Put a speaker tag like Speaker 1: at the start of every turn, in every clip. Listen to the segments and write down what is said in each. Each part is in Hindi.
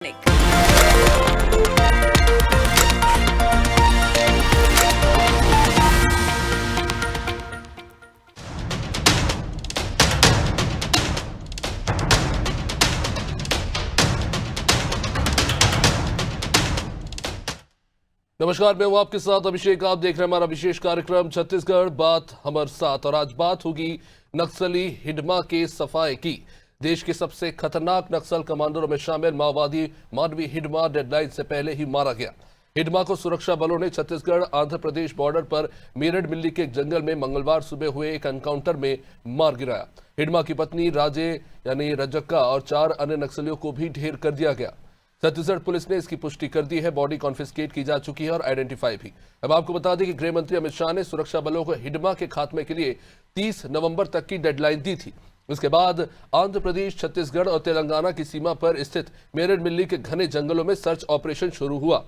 Speaker 1: नमस्कार, मैं हूं आपके साथ अभिषेक। आप देख रहे हैं हमारा विशेष कार्यक्रम छत्तीसगढ़ बात हमारे साथ, और आज बात होगी नक्सली हिडमा के सफाए की। देश के सबसे खतरनाक नक्सल कमांडरों में शामिल माओवादी माडवी हिडमा डेडलाइन से पहले ही मारा गया। हिडमा को सुरक्षा बलों ने छत्तीसगढ़ आंध्र प्रदेश बॉर्डर पर मेरठ मिल्ली के एक जंगल में मंगलवार सुबह हुए एक एनकाउंटर में मार गिराया। हिडमा की पत्नी राजे यानी रजक्का और 4 अन्य नक्सलियों को भी ढेर कर दिया गया। छत्तीसगढ़ पुलिस ने इसकी पुष्टि कर दी है। बॉडी कॉन्फिस्केट की जा चुकी है और आइडेंटिफाई भी। अब आपको बता दें कि गृह मंत्री अमित शाह ने सुरक्षा बलों को हिडमा के खात्मे के लिए 30 नवंबर तक की डेडलाइन दी थी। इसके बाद आंध्र प्रदेश, छत्तीसगढ़ और तेलंगाना की सीमा पर स्थित मेरठ मिल्ली के घने जंगलों में सर्च ऑपरेशन शुरू हुआ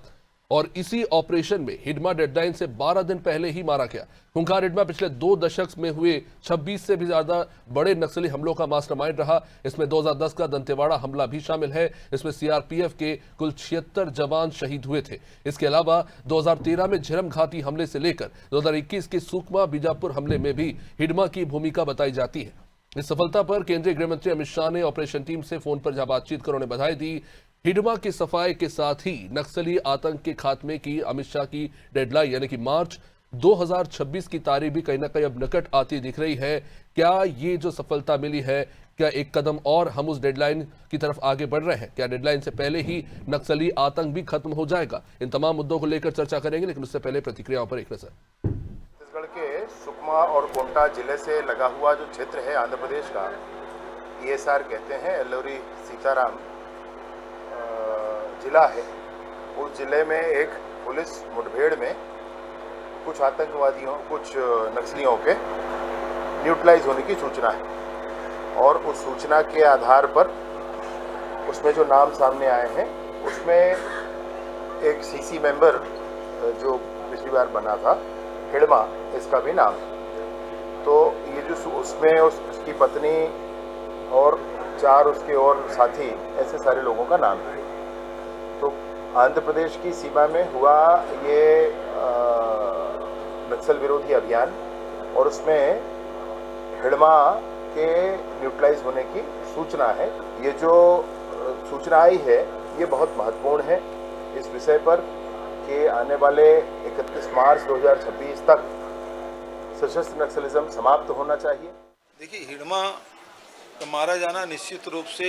Speaker 1: और इसी ऑपरेशन में हिडमा डेडलाइन से 12 दिन पहले ही मारा गया। खूंखार हिडमा पिछले 2 दशक में हुए 26 से भी ज्यादा बड़े नक्सली हमलों का मास्टरमाइंड रहा। इसमें 2010 का दंतेवाड़ा हमला भी शामिल है। इसमें सीआरपीएफ के कुल 76 जवान शहीद हुए थे। इसके अलावा 2013 में झिरम घाटी हमले से लेकर 2021 के सुकमा बीजापुर हमले में भी हिडमा की भूमिका बताई जाती है। इस सफलता पर केंद्रीय गृह मंत्री अमित शाह ने ऑपरेशन टीम से फोन पर जहां बातचीत कर उन्हें बधाई दी। हिडमा की सफाई के साथ ही नक्सली आतंक के खात्मे की अमित शाह की डेडलाइन यानी कि मार्च 2026 की तारीख भी कहीं ना कहीं अब निकट आती दिख रही है। क्या ये जो सफलता मिली है, क्या एक कदम और हम उस डेडलाइन की तरफ आगे बढ़ रहे हैं? क्या डेडलाइन से पहले ही नक्सली आतंक भी खत्म हो जाएगा? इन तमाम मुद्दों को लेकर चर्चा करेंगे, लेकिन उससे पहले प्रतिक्रियाओं पर एक नजर।
Speaker 2: छत्तीसगढ़ के सुकमा और कोंटा जिले से लगा हुआ जो क्षेत्र है आंध्र प्रदेश का, ESR कहते हैं, एल्लोरी सीताराम जिला है। उस जिले में एक पुलिस मुठभेड़ में कुछ आतंकवादियों, कुछ नक्सलियों के न्यूट्रलाइज होने की सूचना है और उस सूचना के आधार पर उसमें जो नाम सामने आए हैं उसमें एक CC मेंबर जो पिछली बार बना था, हिडमा, इसका भी नाम है। तो ये जो उसमें उसकी पत्नी और 4 उसके और साथी, ऐसे सारे लोगों का नाम है। तो आंध्र प्रदेश की सीमा में हुआ ये नक्सल विरोधी अभियान और उसमें हिडमा के न्यूट्रलाइज होने की सूचना है। ये जो सूचना आई है ये बहुत महत्वपूर्ण है इस विषय पर कि आने वाले 31 मार्च 2026 तक सशस्त्र नक्सलिज्म समाप्त होना चाहिए।
Speaker 3: देखिए, हिडमा का मारा जाना निश्चित रूप से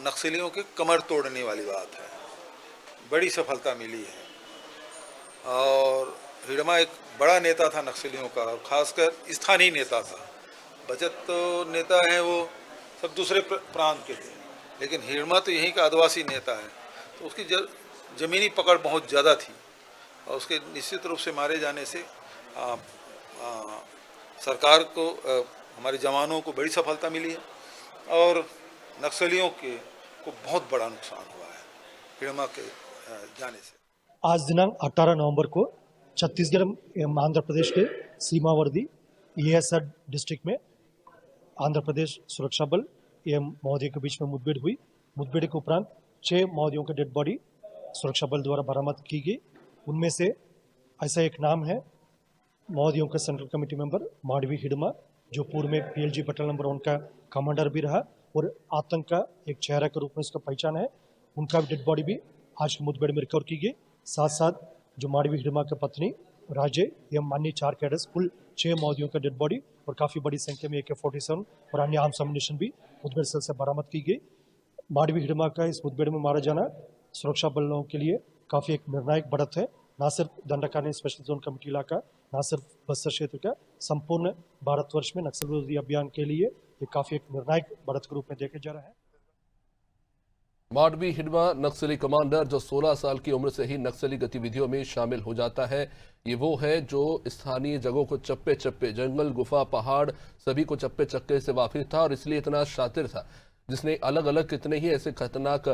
Speaker 3: नक्सलियों के कमर तोड़ने वाली बात है। बड़ी सफलता मिली है और हिडमा एक बड़ा नेता था नक्सलियों का, और खासकर स्थानीय नेता था। बचत तो नेता हैं वो सब दूसरे प्रांत के थे, लेकिन हिडमा तो यहीं का आदिवासी नेता है, तो उसकी ज़मीनी पकड़ बहुत ज़्यादा थी और उसके निश्चित रूप से मारे जाने से सरकार को, हमारे जवानों को बड़ी सफलता मिली है और नक्सलियों को बहुत बड़ा नुकसान हुआ है हिडमा के जाने से।
Speaker 4: आज दिनांक 18 नवंबर को छत्तीसगढ़ एवं आंध्र प्रदेश के सीमावर्ती ESR डिस्ट्रिक्ट में आंध्र प्रदेश सुरक्षा बल एवं माओवादियों के बीच में मुठभेड़ हुई। मुठभेड़ के उपरांत 6 माओवादियों के डेड बॉडी सुरक्षा बल द्वारा बरामद की गई। उनमें से ऐसा एक नाम है माओवादियों का central committee member Madvi Hidma, जो पूर्व में PLG बटालियन नंबर 1 का कमांडर भी रहा और आतंक का एक चेहरा के रूप में उसका पहचान है। उनका डेड बॉडी भी आज मुठभेड़ में रिकवर की गई। साथ साथ जो माडवी हिडमा की पत्नी राजे एवं अन्य 4 कैडर्स, कुल 6 माओवादियों का डेड बॉडी और काफ़ी बड़ी संख्या में AK-47 और अन्य आर्म्स एम्युनिशन भी मुठभेड़ स्थल से बरामद की गई। माडवी हिडमा का इस मुठभेड़ में मारा जाना सुरक्षा बलों के लिए काफ़ी एक निर्णायक बढ़त है। न सिर्फ दंडकारण्य स्पेशल जोन कमेटी इलाका, न सिर्फ बस्तर क्षेत्र का, संपूर्ण भारतवर्ष में नक्सल विरोधी अभियान के लिए ये काफ़ी एक निर्णायक बढ़त के रूप में देखा जा रहा है।
Speaker 1: माडवी हिडमा नक्सली कमांडर जो 16 साल की उम्र से ही नक्सली गतिविधियों में शामिल हो जाता है। ये वो है जो स्थानीय जगहों को चप्पे चप्पे, जंगल, गुफा, पहाड़, सभी को चप्पे चक्के से वाकिफ था और इसलिए इतना शातिर था जिसने अलग अलग कितने ही ऐसे खतरनाक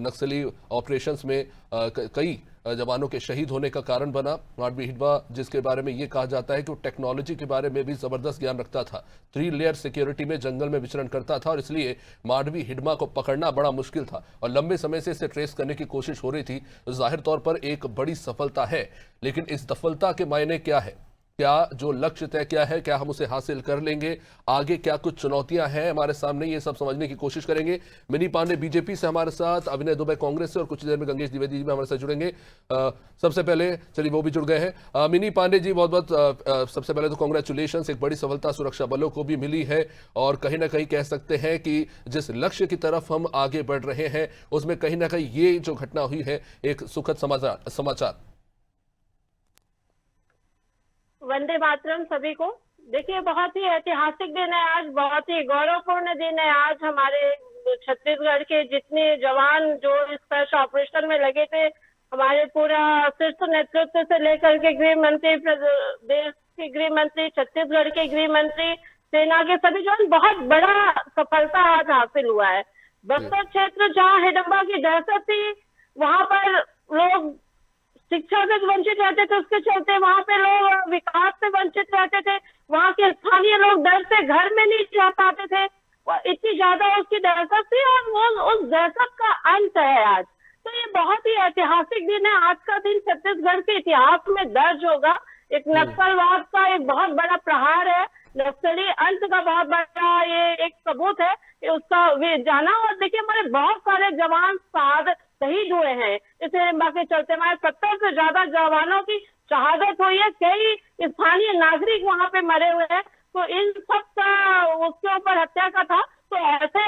Speaker 1: नक्सली ऑपरेशंस में कई जवानों के शहीद होने का कारण बना। माडवी हिडमा, जिसके बारे में ये कहा जाता है कि वो टेक्नोलॉजी के बारे में भी जबरदस्त ज्ञान रखता था, 3 लेयर सिक्योरिटी में जंगल में विचरण करता था और इसलिए माडवी हिडमा को पकड़ना बड़ा मुश्किल था और लंबे समय से इसे ट्रेस करने की कोशिश हो रही थी। तो जाहिर तौर पर एक बड़ी सफलता है, लेकिन इस सफलता के मायने क्या है, क्या जो लक्ष्य तय किया है, क्या हम उसे हासिल कर लेंगे, आगे क्या कुछ चुनौतियां हैं हमारे सामने, ये सब समझने की कोशिश करेंगे। मिनी पांडे बीजेपी से हमारे साथ, अविनय दुबे कांग्रेस से और कुछ देर में गंगेश द्विवेदी जी भी हमारे साथ जुड़ेंगे। सबसे पहले चलिए वो भी जुड़ गए हैं। मिनी पांडे जी, बहुत बहुत सबसे पहले तो कांग्रेचुलेशन, एक बड़ी सफलता सुरक्षा बलों को भी मिली है और कहीं ना कहीं कह सकते हैं कि जिस लक्ष्य की तरफ हम आगे बढ़ रहे हैं उसमें कहीं ना कहीं ये जो घटना हुई है एक सुखद समाचार।
Speaker 5: वंदे मातरम सभी को। देखिए, बहुत ही ऐतिहासिक दिन है आज, बहुत ही गौरवपूर्ण दिन है आज। हमारे छत्तीसगढ़ के जितने जवान जो इस सर्च ऑपरेशन में लगे थे, हमारे पूरा शीर्ष नेतृत्व से लेकर के गृह मंत्री, प्रदेश के गृह मंत्री, छत्तीसगढ़ के गृह मंत्री, सेना के सभी जवान, बहुत बड़ा सफलता आज हासिल हुआ है। बस्तर क्षेत्र जहाँ हिडम्बा की दहशत थी, वहां पर लोग शिक्षा से वंचित रहते थे, उसके चलते वहां पे लोग विकास से वंचित रहते थे, वहां के स्थानीय लोग डर से घर में नहीं जा पाते थे, इतनी ज्यादा उसकी दहशत थी और वो उस दहशत का अंत है आज। तो ये बहुत ही ऐतिहासिक दिन है। आज का दिन छत्तीसगढ़ के इतिहास में दर्ज होगा। एक नक्सलवाद का एक बहुत बड़ा प्रहार है, नक्सली अंत का बहुत बड़ा ये एक सबूत है कि उसका वे जाना। और देखिए, हमारे बहुत सारे जवान शहीद हुए हैं इस हिडम्बा के चलते। हमारे 70 से ज्यादा जवानों की शहादत हुई है, कई स्थानीय नागरिक वहां पे मरे हुए हैं। तो इन सब का उसके ऊपर हत्या का था, तो ऐसे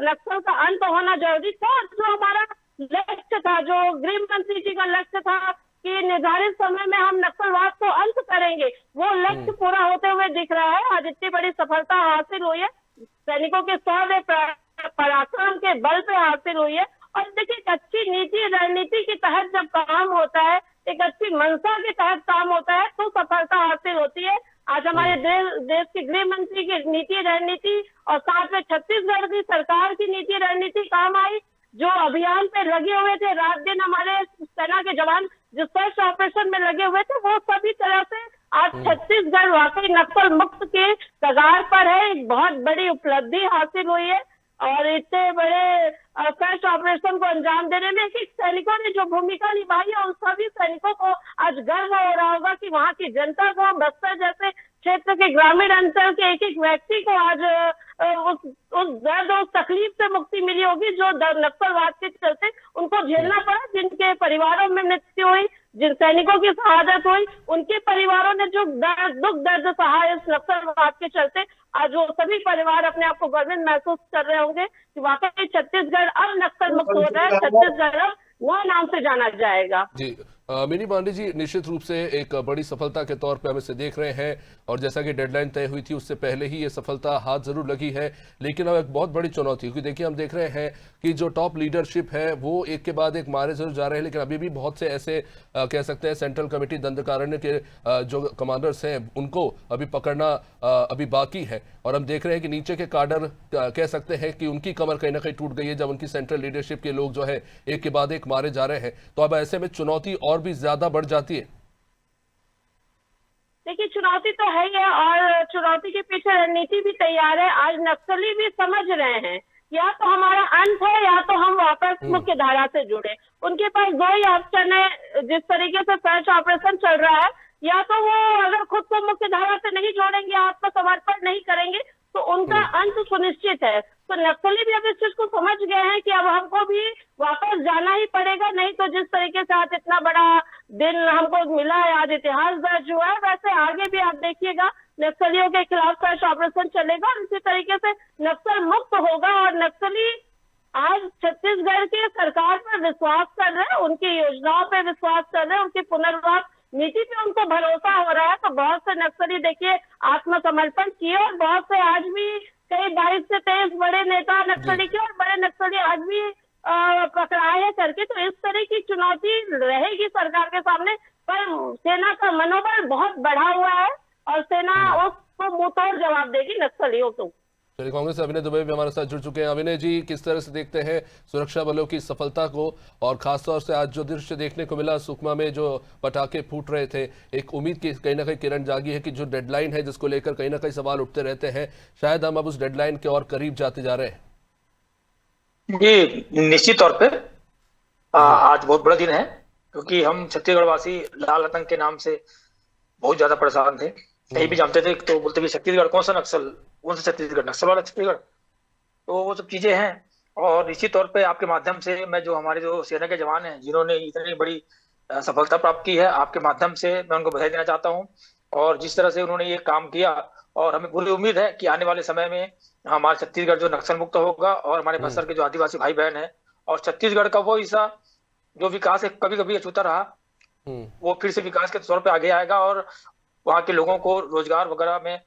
Speaker 5: नक्सल का अंत होना जरूरी था। जो हमारा लक्ष्य था, जो गृह मंत्री जी का लक्ष्य था कि निर्धारित समय में हम नक्सलवाद को अंत करेंगे, वो लक्ष्य पूरा होते हुए दिख रहा है। आज इतनी बड़ी सफलता हासिल हुई है, सैनिकों के शौर्य पराक्रम के बल पे हासिल हुई है। और देखिए, एक अच्छी नीति रणनीति के तहत जब काम होता है, एक अच्छी मंशा के तहत काम होता है, तो सफलता हासिल होती है। आज हमारे देश के गृह मंत्री की नीति रणनीति और साथ में छत्तीसगढ़ की सरकार की नीति रणनीति काम आई। जो अभियान पे लगे हुए थे, रात दिन हमारे सेना के जवान जो सर्च ऑपरेशन में लगे हुए थे, वो सभी तरह से आज छत्तीसगढ़ वाकई नक्सल मुक्त के कगार पर है। एक बहुत बड़ी उपलब्धि हासिल हुई है और इतने बड़े सर्च ऑपरेशन को अंजाम देने में एक सैनिकों ने जो भूमिका निभाई है, उन सभी सैनिकों को आज गर्व हो रहा होगा कि वहाँ की जनता को, बस्तर जैसे क्षेत्र के ग्रामीण अंचल के एक एक व्यक्ति को आज उस दर्द और तकलीफ से मुक्ति मिली होगी जो नक्सलवाद के चलते उनको झेलना पड़ा। जिनके परिवारों में मृत्यु हुई, जिन सैनिकों की शहादत हुई, उनके परिवारों ने जो दुख दर्द सहा इस नक्सलवाद के चलते, आज वो सभी परिवार अपने आप को गर्वित महसूस कर रहे होंगे कि वाकई छत्तीसगढ़ अब नक्सल मुक्त हो रहा है, छत्तीसगढ़ अब नए नाम से जाना जाएगा।
Speaker 1: जी मिनी पांडे जी, निश्चित रूप से एक बड़ी सफलता के तौर पे हम इसे देख रहे हैं और जैसा कि डेडलाइन तय हुई थी उससे पहले ही ये सफलता हाथ जरूर लगी है, लेकिन अब एक बहुत बड़ी चुनौती, क्योंकि देखिए हम देख रहे हैं कि जो टॉप लीडरशिप है वो एक के बाद एक मारे जरूर जा रहे हैं, लेकिन अभी भी बहुत से ऐसे कह सकते हैं सेंट्रल कमेटी दंडकारण्य के जो कमांडर्स हैं उनको अभी पकड़ना अभी बाकी है। और हम देख रहे हैं कि नीचे के काडर कह सकते हैं कि उनकी कमर कहीं ना कहीं टूट गई है जब उनकी सेंट्रल लीडरशिप के लोग जो है एक के बाद एक मारे जा रहे हैं। तो अब ऐसे में चुनौती और भी ज्यादा बढ़ जाती है।
Speaker 5: देखिए, चुनौती तो है ही है और चुनौती के पीछे रणनीति भी तैयार है। आज नक्सली भी समझ रहे हैं या तो हमारा अंत है या तो हम वापस मुख्य धारा से जुड़े। उनके पास दो ही ऑप्शन है। जिस तरीके से सर्च ऑपरेशन चल रहा है, या तो वो अगर खुद को मुख्य धारा से नहीं जोड़ेंगे, आत्मसमर्पण नहीं करेंगे, तो उनका अंत सुनिश्चित है। तो नक्सली भी अब इस चीज को समझ गए हैं कि अब हमको भी वापस जाना ही पड़ेगा, नहीं तो जिस तरीके से आज इतना बड़ा दिन हमको मिला है, आज इतिहास दर्ज हुआ है, वैसे आगे भी आप देखिएगा नक्सलियों के खिलाफ सर्च ऑपरेशन चलेगा और इसी तरीके से नक्सल मुक्त होगा। और नक्सली आज छत्तीसगढ़ के सरकार पर विश्वास कर रहे हैं, उनकी योजनाओं पर विश्वास कर रहे हैं, उनकी पुनर्वास नीति पे उनको भरोसा हो रहा है। तो बहुत से नक्सली देखिए आत्मसमर्पण किए और बहुत से आज भी कई 22 से 23 बड़े नेता नक्सली के और बड़े नक्सली आज भी पकड़ाए करके। तो इस तरह की चुनौती रहेगी सरकार के सामने, पर सेना का मनोबल बहुत बढ़ा हुआ है और सेना उसको मुंहतोड़ जवाब देगी नक्सलियों को।
Speaker 1: चलिए, कांग्रेस से अभिनय दुबे भी हमारे साथ जुड़ चुके हैं। अभिनय जी, किस तरह से देखते हैं सुरक्षा बलों की सफलता को, और खासतौर से आज जो दृश्य देखने को मिला सुकमा में, जो पटाखे फूट रहे थे, एक उम्मीद की कहीं ना कहीं किरण जागी है कि जो डेडलाइन है जिसको लेकर कहीं ना कहीं सवाल उठते रहते हैं, शायद हम अब उस डेडलाइन के और करीब जाते जा रहे हैं।
Speaker 6: ये निश्चित तौर पे आज बहुत बड़ा दिन है, क्योंकि हम छत्तीसगढ़ वासी लाल आतंक के नाम से बहुत ज्यादा परेशान थे। कहीं भी जानते थे तो बोलते भी छत्तीसगढ़ कौन सा नक्सल, कौन सा छत्तीसगढ़, नक्सल वाला छत्तीसगढ़। तो वो सब चीजें हैं। और निश्चित तौर पे आपके माध्यम से मैं, जो हमारे जो सेना के जवान हैं जिन्होंने इतनी बड़ी सफलता प्राप्त की है, आपके माध्यम से मैं उनको बधाई देना चाहता हूँ। और जिस तरह से उन्होंने ये काम किया, और हमें पूरी उम्मीद है कि आने वाले समय में हमारा छत्तीसगढ़ जो नक्सल मुक्त होगा, और हमारे बस्तर के जो आदिवासी भाई बहन है, और छत्तीसगढ़ का वो हिस्सा जो विकास है कभी कभी अछूता रहा, वो फिर से विकास के तौर पे आगे आएगा, और वहाँ के लोगों को रोजगार वगैरह में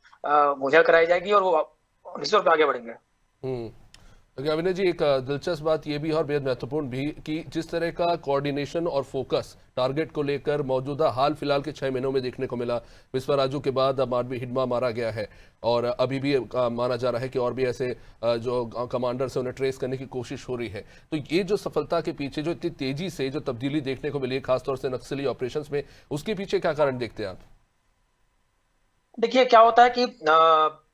Speaker 6: मुहैया कराई जाएगी, और वो निश्चित तौर पे आगे बढ़ेंगे।
Speaker 1: लेकिन अभिनय जी, एक दिलचस्प बात ये भी और बेहद महत्वपूर्ण भी कि जिस तरह का कोऑर्डिनेशन और फोकस टारगेट को लेकर मौजूदा हाल फिलहाल के 6 महीनों में देखने को मिला। विश्वा राजू के बाद माडवी हिडमा मारा गया है, और अभी भी माना जा रहा है कि और भी ऐसे जो कमांडर्स हैं उन्हें ट्रेस करने की कोशिश हो रही है। तो ये जो सफलता के पीछे जो इतनी तेजी से जो तब्दीली देखने को मिली है, खासतौर से नक्सली ऑपरेशंस में, उसके पीछे क्या कारण देखते हैं आप?
Speaker 6: देखिए, क्या होता है कि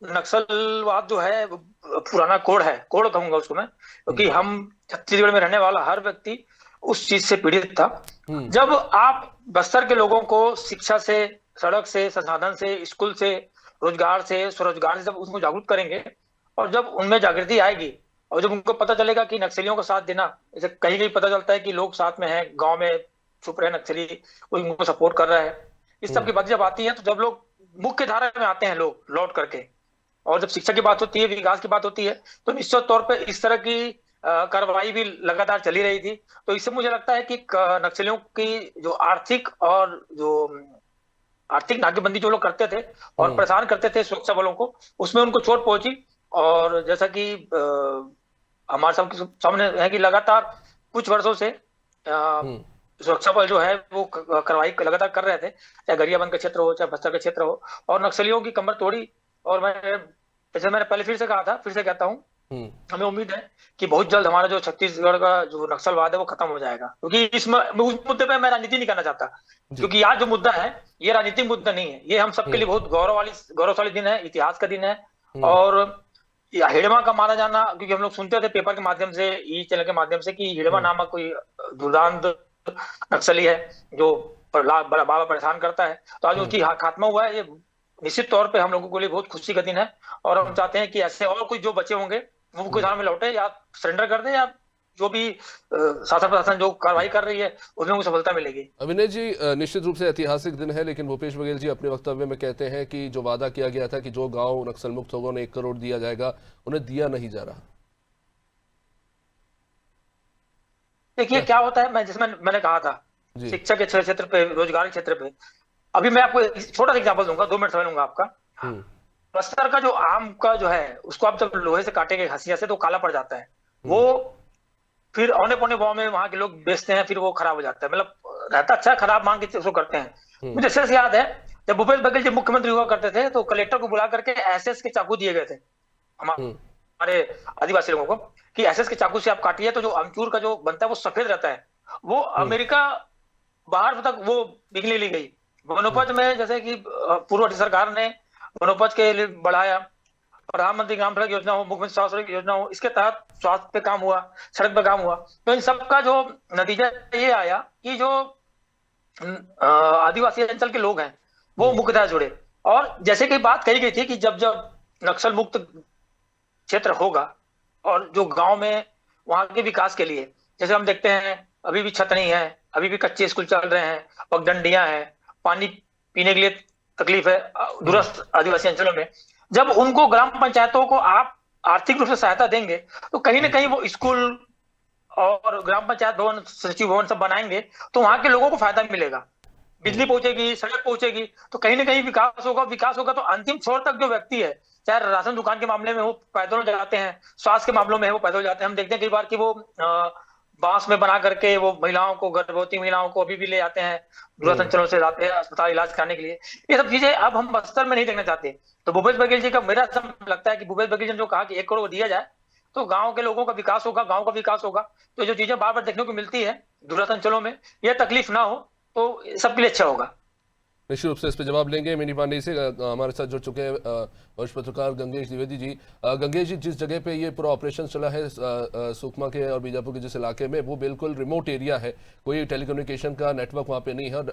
Speaker 6: नक्सलवाद जो है पुराना कोड कहूंगा उसको मैं, क्योंकि हम छत्तीसगढ़ में रहने वाला हर व्यक्ति उस चीज से पीड़ित था। जब आप बस्तर के लोगों को शिक्षा से, सड़क से, संसाधन से, स्कूल से, रोजगार से, स्वरोजगार से जब उसको जागरूक करेंगे, और जब उनमें जागृति आएगी, और जब उनको पता चलेगा कि नक्सलियों का साथ देना, जैसे कहीं कहीं पता चलता है कि लोग साथ में हैं, गांव में छुप रहे नक्सली, कोई उनको सपोर्ट कर रहा है, इस सब की बात जब आती है, तो जब लोग मुख्य धारा में आते हैं लोग लौट करके, और जब शिक्षा की बात होती है, विकास की बात होती है, तो निश्चित तौर पे इस तरह की कार्रवाई भी लगातार चली रही थी। तो इससे मुझे लगता है कि नक्सलियों की जो आर्थिक नाकेबंदी जो लोग करते थे और परेशान करते थे सुरक्षा बलों को, उसमें उनको चोट पहुंची। और जैसा कि हमारे सामने है कि लगातार कुछ वर्षों से सुरक्षा बल जो है वो कार्रवाई लगातार कर रहे थे, चाहे गरियाबंद का क्षेत्र हो, चाहे बस्तर का क्षेत्र हो, और नक्सलियों की कमर तोड़ी। और जैसे मैंने पहले फिर से कहा था, फिर से कहता हूँ, हमें उम्मीद है कि बहुत जल्द हमारा जो छत्तीसगढ़ का जो नक्सलवाद है वो खत्म हो जाएगा। क्योंकि उस मुद्दे पे मैं राजनीति नहीं करना चाहता, क्योंकि आज जो मुद्दा है ये राजनीतिक मुद्दा नहीं है, ये हम सबके लिए बहुत गौरवशाली दिन है, इतिहास का दिन है। और हिडमा का माना जाना, क्योंकि हम लोग सुनते थे पेपर के माध्यम से, ई चैनल के माध्यम से, कि हिडमा नामक कोई दुर्दांत नक्सली है जो बाबा परेशान करता है, तो आज उसकी खात्मा हुआ है। ये निश्चित तौर पे हम लोगों के लिए बहुत खुशी का दिन है, और हम चाहते हैं कि ऐसे और कोई जो बचे होंगे वो कोई धारा में लौटे, या सरेंडर कर दे, या जो भी शासन प्रशासन जो कार्रवाई कर रही है उसमें उनको सफलता मिलेगी।
Speaker 1: अभिनय जी, निश्चित रूप से ऐतिहासिक दिन है, लेकिन भूपेश बघेल जी अपने वक्तव्य में कहते हैं कि जो वादा किया गया था कि जो गांव नक्सल मुक्त होगा उन्हें 1 करोड़ दिया जाएगा, उन्हें दिया नहीं जा रहा।
Speaker 6: देखिए क्या होता है, जैसे मैंने कहा था, शिक्षा के क्षेत्र पे, रोजगार के क्षेत्र पे, अभी मैं आपको छोटा सा एग्जांपल दूंगा, 2 मिनट समय लूंगा आपका। बस्तर का जो आम का जो है, उसको आप जब लोहे से काटेंगे हंसिया से, तो काला पड़ जाता है, वो फिर औने पौने भाव में वहां के लोग बेचते हैं, फिर वो खराब हो जाता है, मतलब रहता अच्छा, खराब मांग के उसको करते हैं। मुझे अच्छे से याद है, जब भूपेश बघेल जी मुख्यमंत्री हुआ करते थे, तो कलेक्टर को बुला करके एसएस के चाकू दिए गए थे हमारे आदिवासी लोगों को, कि एसएस के चाकू से आप काटिए तो जो अमचूर का जो बनता है वो सफेद रहता है। वो अमेरिका बाहर तक वो बिकने ली गई। वनोपज में जैसे कि पूर्व सरकार ने वनोपज के लिए बढ़ाया, प्रधानमंत्री ग्राम सड़क योजना हो, मुख्यमंत्री स्वास्थ्य सड़क योजना हो, इसके तहत स्वास्थ्य पे काम हुआ, सड़क पे काम हुआ। तो इन सब का जो नतीजा ये आया कि जो आदिवासी अंचल के लोग हैं वो मुख्यतः जुड़े। और जैसे कि बात कही गई थी कि जब जब नक्सल मुक्त क्षेत्र होगा, और जो गांव में वहां के विकास के लिए, जैसे हम देखते हैं अभी भी छत नहीं है, अभी भी कच्चे स्कूल चल रहे हैं, पगडंडियां हैं, पानी पीने के लिए तकलीफ है दूरस्थ आदिवासी अंचलों में, जब उनको ग्राम पंचायतों को आप आर्थिक रूप से सहायता देंगे, तो कहीं ना कहीं वो स्कूल और ग्राम पंचायत भवन, सचिव भवन सब बनाएंगे, तो वहां के लोगों को फायदा मिलेगा, बिजली पहुंचेगी, सड़क पहुंचेगी, तो कहीं ना कहीं विकास होगा। विकास होगा तो अंतिम छोर तक जो व्यक्ति है, चाहे राशन दुकान के मामले में वो पैदल जाते हैं, स्वास्थ्य के मामलों में है वो पैदल जाते हैं। हम देखते हैं कई बार कि वो बांस में बना करके वो महिलाओं को, गर्भवती महिलाओं को अभी भी ले जाते हैं, दूरदर्शन चैनल से जाते हैं अस्पताल इलाज कराने के लिए। ये सब चीजें अब हम बस्तर में नहीं देखना चाहते। तो भूपेश बघेल जी का, मेरा ऐसा लगता है कि भूपेश बघेल जी ने जो कहा कि 1 करोड़ दिया जाए तो गांव के लोगों का विकास होगा, गांव का विकास होगा। तो जो चीजें बार बार देखने को मिलती है दूरदर्शन चैनलों में, यह तकलीफ ना हो तो सबके लिए अच्छा होगा।
Speaker 1: निश्चित रूप से इस पर जवाब लेंगे। मिनी पांडे से हमारे साथ जुड़ चुके हैं वरिष्ठ पत्रकार गंगेश द्विवेदी जी। गंगेश जी, जिस जगह पे ये पूरा ऑपरेशन चला है सुकमा के और बीजापुर के जिस इलाके में, वो बिल्कुल रिमोट एरिया है, कोई टेलीकम्युनिकेशन का नेटवर्क वहाँ पे नहीं है।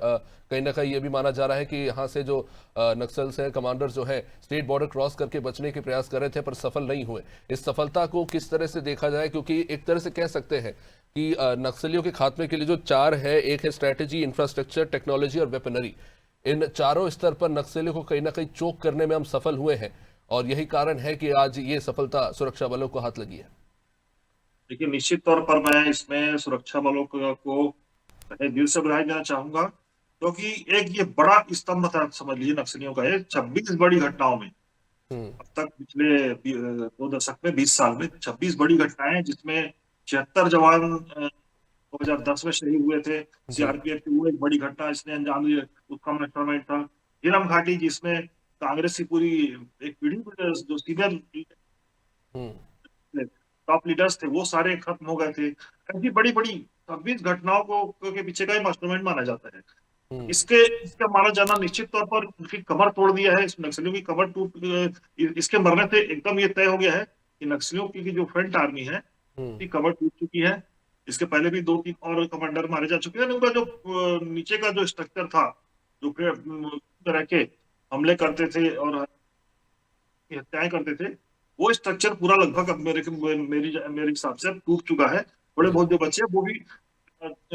Speaker 1: कहीं ना कहीं ये भी माना जा रहा है कि यहाँ से जो नक्सल्स हैं, कमांडर्स जो है, स्टेट बॉर्डर क्रॉस करके बचने के प्रयास कर रहे थे पर सफल नहीं हुए। इस सफलता को किस तरह से देखा जाए, क्योंकि एक तरह से कह सकते हैं कि नक्सलियों के खात्मे के लिए जो 4 है, एक है स्ट्रैटेजी, इंफ्रास्ट्रक्चर, टेक्नोलॉजी और वेपनरी, इन चारों स्तर पर नक्सलियों को कहीं ना कहीं चोक करने में हम सफल हुए हैं और यही कारण है कि आज ये सफलता सुरक्षा बलों को हाथ लगी है।
Speaker 7: देखिए, निश्चित तौर पर मैं इसमें सुरक्षा बलों को तहे दिल से बधाई देना चाहूंगा, क्योंकि एक ये बड़ा स्तंभ था, समझ लीजिए, नक्सलियों का। 26 बड़ी घटनाओं में अब तक पिछले 2 दशक में, 20 साल में 26 बड़ी घटनाएं, जिसमें 76 जवान 2010 में शहीद हुए थे। सीआरपीएफ की वो एक बड़ी घटना इसने अंजाम दिया, उसका मास्टरमाइंड था। हिरम घाटी, जिसमें कांग्रेस की पूरी एक पीढ़ी, जो सीनियर टॉप लीडर्स थे, वो सारे खत्म हो गए थे। ऐसी बड़ी बड़ी 26 घटनाओं को के पीछे का ही मास्टरमाइंड माना जाता है। इसका माना जाना निश्चित तौर पर उनकी कमर तोड़ दिया है, इस नक्सलियों की कमर इसके मरने से एकदम ये तय हो गया है कि नक्सलियों की जो फ्रंट आर्मी है उसकी कमर टूट चुकी है। इसके पहले भी 2-3 और कमांडर मारे जा चुके हैं। उनका जो नीचे का जो स्ट्रक्चर था, जो तरह के हमले करते थे और हत्याएं करते थे, वो स्ट्रक्चर पूरा लगभग अब मेरे हिसाब से टूट चुका है। थोड़े बहुत जो बचे वो भी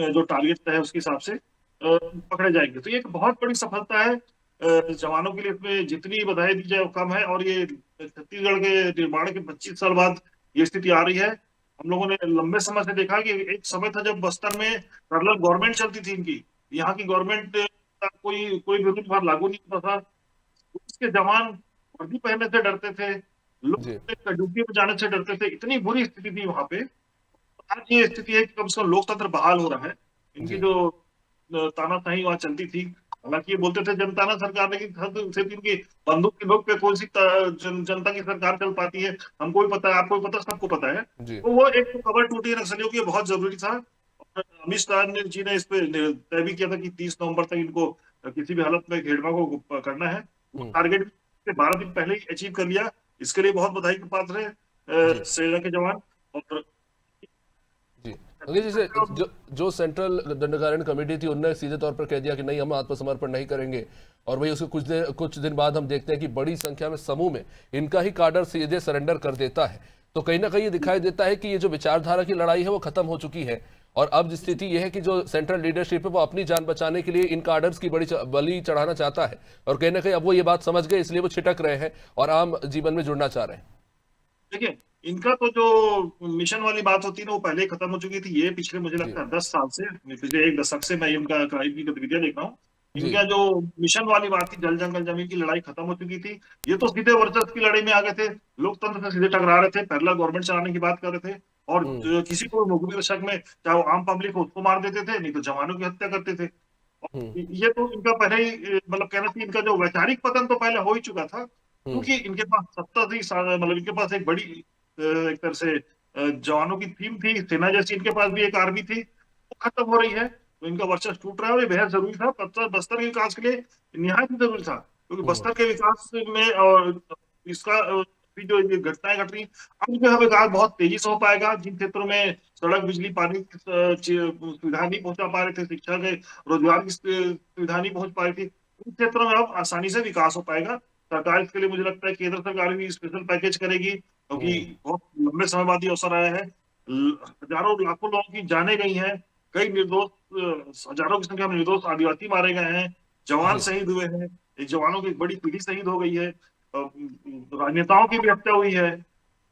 Speaker 7: जो टारगेट है उसके हिसाब से पकड़े जाएंगे। तो ये एक बहुत बड़ी सफलता है जवानों के लिए। इसमें जितनी बधाई दी जाए वो कम है। और ये छत्तीसगढ़ के निर्माण के 25 साल बाद ये स्थिति आ रही है। हम लोगों ने लंबे समय से देखा कि एक समय था जब बस्तर में पैरेलल गवर्नमेंट चलती थी इनकी, यहाँ की गवर्नमेंट का कोई विरोध भार लागू नहीं होता था। उसके जवान वर्दी पहनने से डरते थे, लोग ड्यूटी में जाने से डरते थे। इतनी बुरी स्थिति थी वहां पे। आज ये स्थिति है कि कम से कम लोकतंत्र बहाल हो रहा है। इनकी जो तानाशाही वहां चलती थी, हालांकि ये बोलते थे जनता सरकार, लेकिन इनकी बंदूक की नोक पे कौन सी जनता की सरकार चल पाती है, हमको भी पता है, आपको भी पता है, सबको पता है। तो वो एक खबर टूटी है नक्सलियों की, बहुत जरूरी था। और अमित शाह जी ने इस पे तय भी किया था कि 30 नवंबर तक इनको किसी भी हालत में घेरवा को करना है। वो टारगेट 12 दिन पहले ही अचीव कर लिया। इसके लिए बहुत बधाई के पात्र है सेना के जवान। और
Speaker 1: जैसे जो सेंट्रल दंडकारण कमेटी थी, उन्होंने सीधे तौर पर कह दिया कि नहीं, हम आत्मसमर्पण नहीं करेंगे। और वही उसके कुछ दिन बाद हम देखते हैं कि बड़ी संख्या में समूह में इनका ही काडर सीधे सरेंडर कर देता है। तो कहीं ना कहीं ये दिखाई देता है कि ये जो विचारधारा की लड़ाई है वो खत्म हो चुकी है। और अब स्थिति यह है कि जो सेंट्रल लीडरशिप है वो अपनी जान बचाने के लिए इन काडर्स की बड़ी बलि चढ़ाना चाहता है। और कहीं ना कहीं अब वो ये बात समझ गए, इसलिए वो छिटक रहे हैं और आम जीवन में जुड़ना चाह रहे हैं।
Speaker 7: देखिए, इनका तो जो मिशन वाली बात होती है ना, वो पहले खत्म हो चुकी थी। ये पिछले मुझे लगता है 10 साल से, पिछले 1 दशक से मैं इनकी गतिविधियां देख रहा हूँ। इनका जो मिशन वाली बात थी, जल जंगल जमीन की लड़ाई खत्म हो चुकी थी। ये तो सीधे वर्चस्व की लड़ाई में आ गए थे, लोकतंत्र से सीधे टकरा रहे थे, पैरेलल गवर्नमेंट चलाने की बात कर रहे थे। और किसी को मुखबिर शक में, चाहे वो आम पब्लिक हो, उसको मार देते थे, नहीं तो जवानों की हत्या करते थे। ये तो इनका पहले ही, मतलब कहना चाहिए, इनका जो वैचारिक पतन तो पहले हो ही चुका था। क्योंकि इनके पास सत्ता थी, मतलब इनके पास एक बड़ी एक तरह से जवानों की टीम थी, सेना जैसी इनके पास भी एक आर्मी थी, वो खत्म हो रही है। तो इनका वर्चस्व टूट रहा है। और ये बेहद जरूरी था, बस्तर के विकास के लिए निहायत ही जरूरी था। क्योंकि बस्तर के विकास में और इसका जो घटनाएं घट रही, अब जो है विकास बहुत तेजी से हो पाएगा। जिन क्षेत्रों में सड़क, बिजली, पानी की सुविधा नहीं पहुंचा पा रहे थे, शिक्षा के, रोजगार की सुविधा नहीं पहुंच पा रही थी, उन क्षेत्रों में अब आसानी से विकास हो पाएगा। सरकार इसके लिए, मुझे लगता है, केंद्र सरकार भी स्पेशल पैकेज करेगी, क्योंकि बहुत लंबे समय बाद ये अवसर आया है। हजारों लाखों लोगों की जाने गई हैं, कई निर्दोष, हजारों की संख्या में निर्दोष आदिवासी मारे गए हैं, जवान शहीद हुए हैं, जवानों की एक बड़ी पीढ़ी शहीद हो गई है, राजनेताओं की भी हत्या हुई है।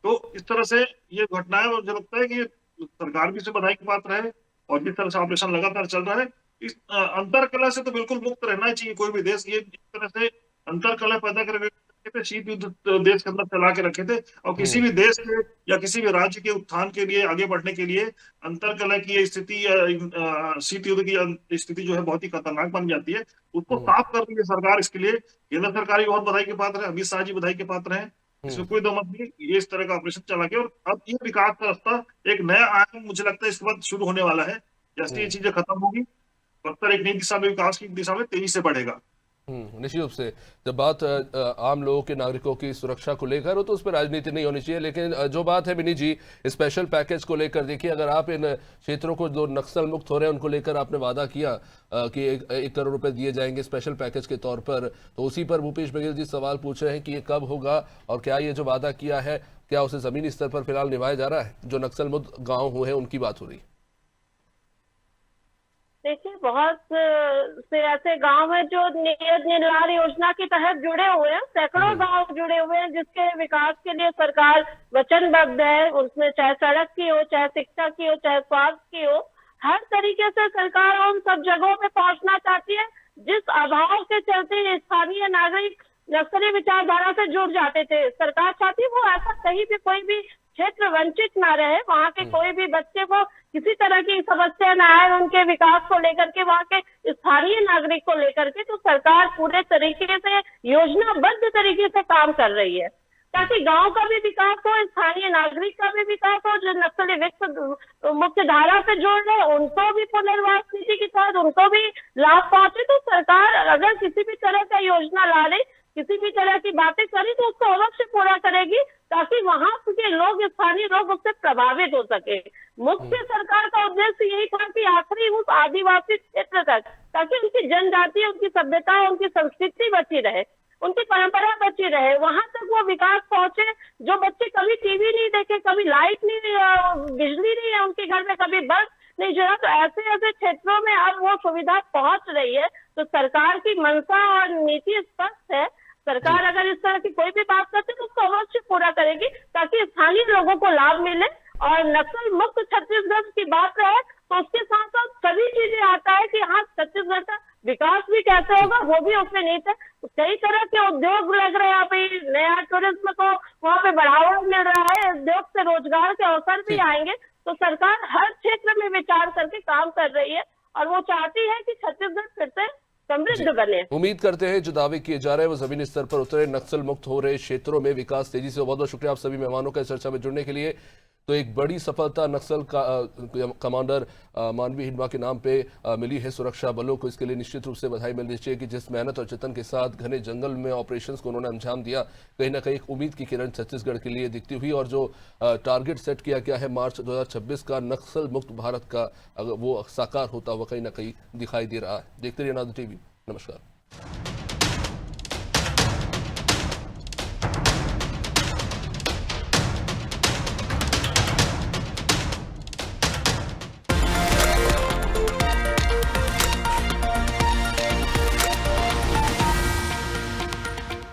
Speaker 7: तो इस तरह से ये घटनाएं, मुझे लगता है कि सरकार भी इसे बधाई की पात्र है। और जिस तरह से ऑपरेशन लगातार चल रहा है, इस अंतरकलह से तो बिल्कुल मुक्त रहना चाहिए कोई भी देश। ये इस तरह से अंतरकलह पैदा करके थे, शीत युद्ध देश के अंदर चला के रखे थे। और किसी भी देश के या किसी भी राज्य के उत्थान के लिए, आगे बढ़ने के लिए अंतरकलह की ये स्थिति, शीत युद्ध की स्थिति जो है बहुत ही खतरनाक बन जाती है। उसको साफ कर रही है सरकार। इसके लिए केंद्र सरकार भी बहुत बधाई के पात्र है, अमित शाह जी बधाई के पात्र हैं, इसमें कोई दो मत नहीं। ये इस तरह का ऑपरेशन चला के, और अब ये विकास का रास्ता एक नया आयाम मुझे लगता है इसके बाद शुरू होने वाला है। जैसे ये चीजें खत्म होगी, बख्तर एक नई दिशा में, विकास की दिशा में तेजी से बढ़ेगा।
Speaker 1: निश्चित रूप से जब बात आम लोगों के, नागरिकों की सुरक्षा को लेकर हो तो उस पर राजनीति नहीं होनी चाहिए। लेकिन जो बात है विनीत जी, स्पेशल पैकेज को लेकर देखिए, अगर आप इन क्षेत्रों को जो नक्सल मुक्त हो रहे हैं उनको लेकर आपने वादा किया कि 1 करोड़ रुपए दिए जाएंगे स्पेशल पैकेज के तौर पर, तो उसी पर भूपेश बघेल जी सवाल पूछ रहे हैं कि ये कब होगा और क्या ये जो वादा किया है क्या उसे जमीनी स्तर पर फिलहाल निभाया जा रहा है? जो नक्सल मुक्त गाँव हुए हैं उनकी बात हो रही है।
Speaker 5: देखिए, बहुत से ऐसे गांव हैं जो नियत निर्धार योजना के तहत जुड़े हुए हैं, सैकड़ों गांव जुड़े हुए हैं जिसके विकास के लिए सरकार वचनबद्ध है। उसमें चाहे सड़क की हो, चाहे शिक्षा की हो, चाहे स्वास्थ्य की हो, हर तरीके से सरकार उन सब जगहों पे पहुंचना चाहती है जिस अभाव के चलते स्थानीय नागरिक नक्सली विचारधारा से जुड़ जाते थे। सरकार चाहती है वो ऐसा कहीं भी कोई भी क्षेत्र वंचित ना रहे, वहाँ के कोई भी बच्चे को किसी तरह की समस्या न आए उनके विकास को लेकर के, वहाँ के स्थानीय नागरिक को लेकर के। तो सरकार पूरे तरीके से योजनाबद्ध तरीके से काम कर रही है ताकि गांव का भी विकास हो, स्थानीय नागरिक का भी विकास हो। जो नक्सली मुख्य धारा से जोड़ रहे उनको भी पुनर्वास नीति के तहत उनको भी लाभ पहुंचे। तो सरकार अगर किसी भी तरह का योजना ला रही, किसी भी तरह की बातें करी तो उसको अवश्य पूरा करेगी ताकि वहां के लोग, स्थानीय लोग उससे प्रभावित हो सके। मुख्य सरकार का उद्देश्य यही था कि आखिरी उस आदिवासी क्षेत्र तक, ताकि उनकी जनजाति, उनकी सभ्यता, उनकी संस्कृति बची रहे, उनकी परंपरा बची रहे, वहां तक वो विकास पहुंचे। जो बच्चे कभी टीवी नहीं देखे, कभी लाइट नहीं, बिजली नहीं है उनके घर में, कभी बल्ब नहीं जला, तो ऐसे ऐसे क्षेत्रों में अब वो सुविधा पहुंच रही है। तो सरकार की मंशा और नीति स्पष्ट है। सरकार अगर इस तरह की कोई भी बात करती है तो उसको अवश्य पूरा करेगी ताकि स्थानीय लोगों को लाभ मिले। और नक्सल मुक्त छत्तीसगढ़ की बात रहे तो उसके साथ साथ सभी चीजें आता है कि हाँ, छत्तीसगढ़ का विकास भी कैसे होगा वो भी उसमें नीत है। कई तरह के उद्योग लग रहे हैं, अभी नया टूरिज्म को वहाँ पे बढ़ावा मिल रहा है, उद्योग से रोजगार के अवसर भी आएंगे। तो सरकार हर क्षेत्र में विचार करके काम कर रही है और वो चाहती है कि छत्तीसगढ़ फिर से समृद्ध बने।
Speaker 1: उम्मीद करते हैं जो दावे किए जा रहे हैं वो जमीनी स्तर पर उतरे, नक्सल मुक्त हो रहे क्षेत्रों में विकास तेजी से। बहुत बहुत शुक्रिया आप सभी मेहमानों का इस चर्चा में जुड़ने के लिए। तो एक बड़ी सफलता नक्सल कमांडर मानवी हिडमा के नाम पे मिली है सुरक्षा बलों को। इसके लिए निश्चित रूप से बधाई मिलनी चाहिए कि जिस मेहनत और जतन के साथ घने जंगल में ऑपरेशंस को उन्होंने अंजाम दिया, कहीं ना कहीं एक उम्मीद की किरण छत्तीसगढ़ के लिए दिखती हुई। और जो टारगेट सेट किया गया है मार्च 2026 का नक्सल मुक्त भारत का, अगर वो साकार होता हुआ कहीं ना कहीं दिखाई दे रहा है। देखते रहिए नाज़ टीवी। नमस्कार।